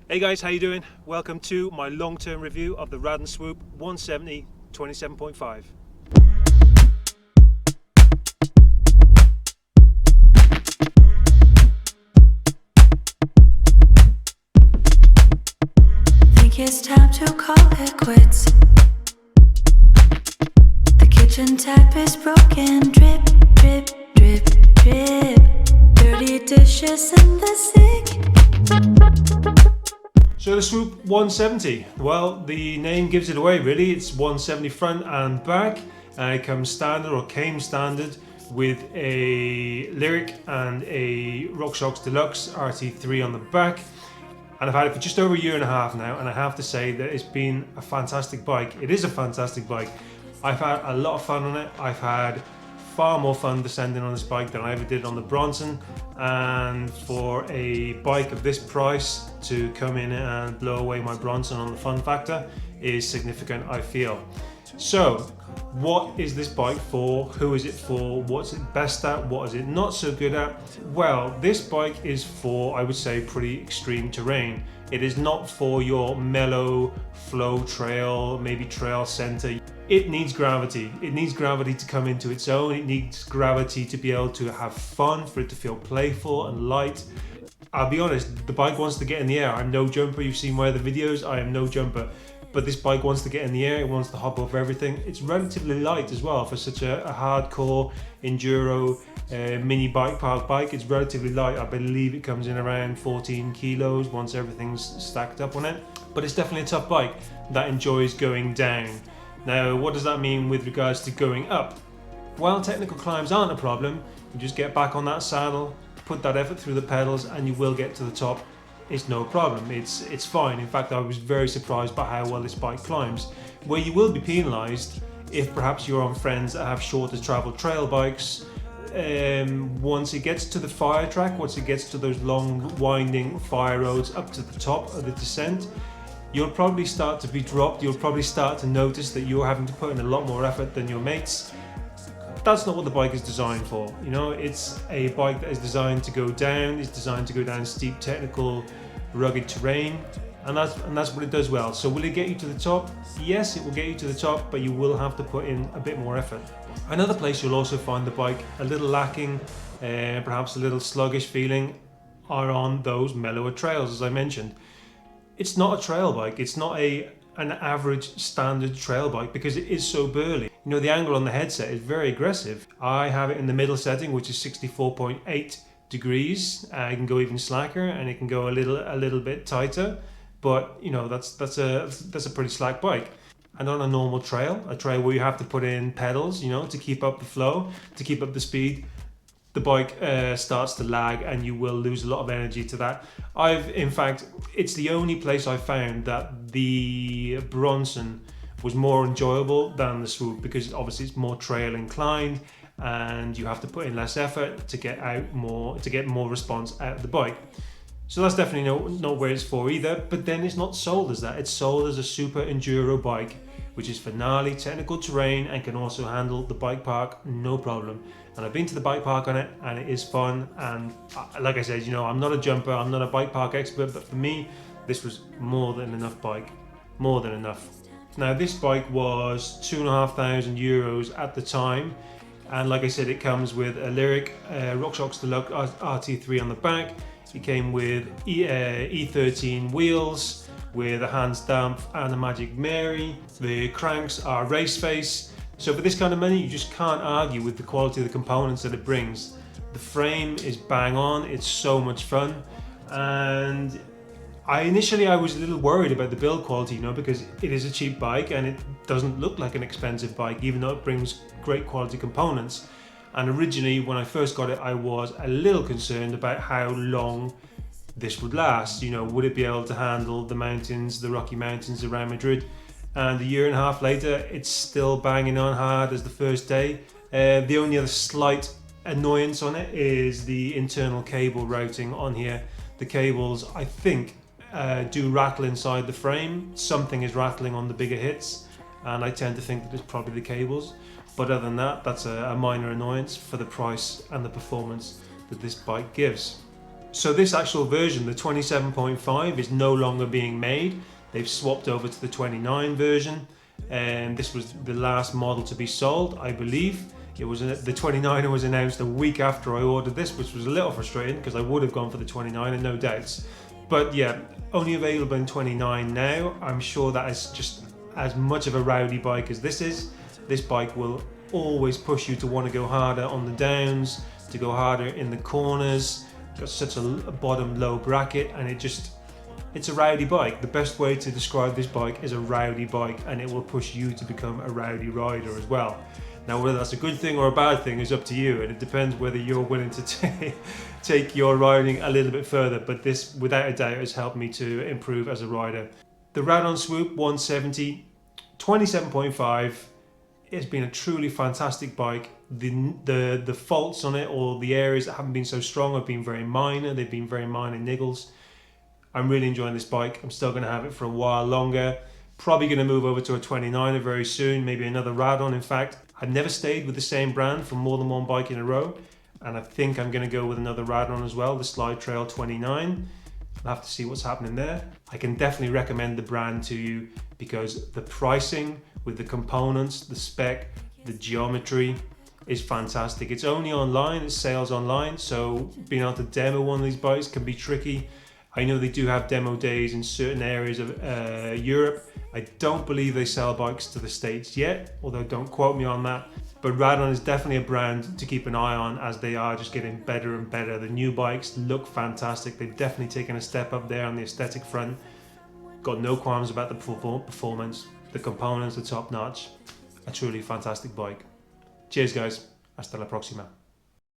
Hey guys, how you doing? Welcome to my long-term review of the Radon Swoop 170 27.5. Think it's time to call it quits. The kitchen tap is broken. Drip, drip, drip, drip. Dirty dishes in the sink. So the Swoop 170, well, the name gives it away really. It's 170 front and back, and it comes standard, or came standard, with a Lyric and a RockShox Deluxe RT3 on the back. And I've had it for just over a year and a half now, and I have to say that it's been a fantastic bike. It is a fantastic bike. I've had a lot of fun on it. I've had far more fun descending on this bike than I ever did on the Bronson, and for a bike of this price to come in and blow away my Bronson on the fun factor is significant, I feel. So what is this bike for? Who is it for? What's it best at? What is it not so good at? Well, this bike is for, I would say, pretty extreme terrain. It is not for your mellow flow trail, maybe trail center. It needs gravity. It needs gravity to come into its own. It needs gravity to be able to have fun, for it to feel playful and light. I'll be honest, the bike wants to get in the air. I'm no jumper. You've seen my other videos. I am no jumper. But this bike wants to get in the air. It wants to hop over everything. It's relatively light as well for such a hardcore enduro mini bike park bike. It's relatively light. I believe it comes in around 14 kilos once everything's stacked up on it. But it's definitely a tough bike that enjoys going down. Now, what does that mean with regards to going up? Well, technical climbs aren't a problem. You just get back on that saddle, put that effort through the pedals, and you will get to the top. It's no problem. It's fine. In fact, I was very surprised by how well this bike climbs. Where you will be penalised if perhaps you're on friends that have shorter travel trail bikes. Once it gets to the fire track, once it gets to those long winding fire roads up to the top of the descent, you'll probably start to be dropped. You'll probably start to notice that you're having to put in a lot more effort than your mates. That's not what the bike is designed for. You know, it's a bike that is designed to go down. It's designed to go down steep, technical, rugged terrain, and that's what it does well. So will it get you to the top? Yes, it will get you to the top, but you will have to put in a bit more effort. Another place you'll also find the bike a little lacking, perhaps a little sluggish feeling, are on those mellower trails, as I mentioned. It's not a trail bike. It's not an average standard trail bike because it is so burly. You know, the angle on the headset is very aggressive. I have it in the middle setting, which is 64.8 degrees. I can go even slacker, and it can go a little bit tighter. But you know, that's a pretty slack bike. And on a normal trail, a trail where you have to put in pedals, you know, to keep up the flow, to keep up the speed, the bike starts to lag, and you will lose a lot of energy to that. In fact, it's the only place I found that the Bronson was more enjoyable than the Swoop, because obviously it's more trail inclined and you have to put in less effort to get more response out of the bike. So that's definitely not where it's for either. But then it's not sold as that. It's sold as a super enduro bike, which is for gnarly technical terrain and can also handle the bike park no problem. And I've been to the bike park on it, and it is fun. And like I said, you know, I'm not a jumper, I'm not a bike park expert, but for me, this was more than enough bike, more than enough. Now, this bike was €2,500 at the time. And like I said, it comes with a Lyric RockShox Deluxe RT3 on the back. It came with E13 wheels with a Hans Dampf and a Magic Mary. The cranks are race face. So for this kind of money, you just can't argue with the quality of the components that it brings. The frame is bang on. It's so much fun. And initially I was a little worried about the build quality, you know, because it is a cheap bike and it doesn't look like an expensive bike, even though it brings great quality components. And originally, when I first got it, I was a little concerned about how long this would last. You know, would it be able to handle the mountains, the Rocky Mountains around Madrid? And a year and a half later, it's still banging on hard as the first day. The only other slight annoyance on it is the internal cable routing on here. The cables, I think, do rattle inside the frame. Something is rattling on the bigger hits, and I tend to think that it's probably the cables. But other than that, that's a minor annoyance for the price and the performance that this bike gives. So this actual version, the 27.5, is no longer being made. They've swapped over to the 29 version, and this was the last model to be sold, I believe. It was the 29 was announced a week after I ordered this, which was a little frustrating because I would have gone for the 29 and no doubts. But yeah, only available in 29 now. I'm sure that is just as much of a rowdy bike as this is. This bike will always push you to want to go harder on the downs, to go harder in the corners. Got such a bottom low bracket, and it's a rowdy bike. The best way to describe this bike is a rowdy bike, and it will push you to become a rowdy rider as well. Now, whether that's a good thing or a bad thing is up to you, and it depends whether you're willing to take your riding a little bit further, but this without a doubt has helped me to improve as a rider. The Radon Swoop 170 27.5 has been a truly fantastic bike. The faults on it, or the areas that haven't been so strong, have been very minor. They've been very minor niggles. I'm really enjoying this bike. I'm still going to have it for a while longer. Probably going to move over to a 29er very soon, maybe another Radon. In fact, I've never stayed with the same brand for more than one bike in a row, and I think I'm going to go with another Radon as well, the Slide Trail 29. I'll have to see what's happening there. I can definitely recommend the brand to you because the pricing with the components, the spec, the geometry is fantastic. It's only online, it's sales online, so being able to demo one of these bikes can be tricky. I know they do have demo days in certain areas of Europe. I don't believe they sell bikes to the States yet, although don't quote me on that. But Radon is definitely a brand to keep an eye on, as they are just getting better and better. The new bikes look fantastic. They've definitely taken a step up there on the aesthetic front. Got no qualms about the performance. The components are top notch. A truly fantastic bike. Cheers guys. Hasta la próxima.